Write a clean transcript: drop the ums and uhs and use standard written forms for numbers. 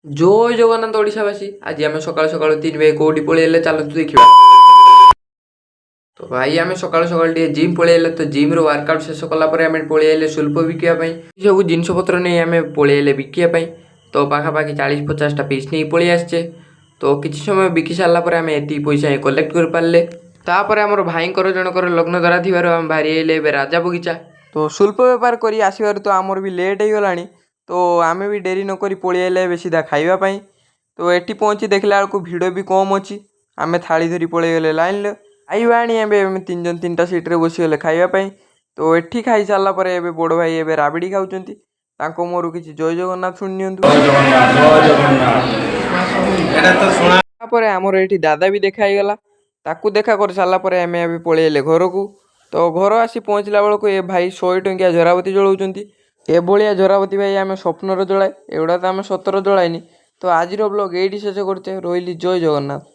जय जगन्नाथ ओडिशावासी आज आम सकाल सकाल 3 भाई कौटी पलैले चलतु देखा। तो भाई आम सकाल सकाल जिम पलैले तो जिम वर्कआउट शेष कलापर आम पलैले शुल्क बिकापी सब जिनपतर नहीं आम पलैले बिकापी। तो पाखापाखि 40-50टा पीस नहीं पलि आसचे। तो किसी समय बिकी सारापर आम ये पैसा कलेक्ट कर पारे। तापर आमर भाई जनकर लग्न धरा थी आम बाहरी आइले राजा बगीचा। तो शुल्क बेपार कर आसबार तो आमर भी लेट हो गला। तो आम भी डेरी नक पलैले सीधा खावाई। तो ये पहुँची देखला बेलू भिड़ भी कम अच्छी। आम थाली धरी पलैगले लाइन खाଇବା आनी एवं 3 जन 3टा सीट्रे बसीगले खावाई। तो ये खाई सारापर ए बड़ भाई ए राबिड़ी खाऊँ मोर किसी जय जगन्नाथ शुणी आमर ये दादा भी देखाईगला। ताकू देखा कर सारापर आम पलैले घर को। तो घर आसी पहुँचला बेलू ए भाई 100 टंकिया झराबती जलाउं। ए भाया झराबती भाई आम स्वप्नर जलाए एगुड़ा तो आम सतर जलाइनी। तो आज ब्लॉग ये शेष करते रही जय जगन्नाथ।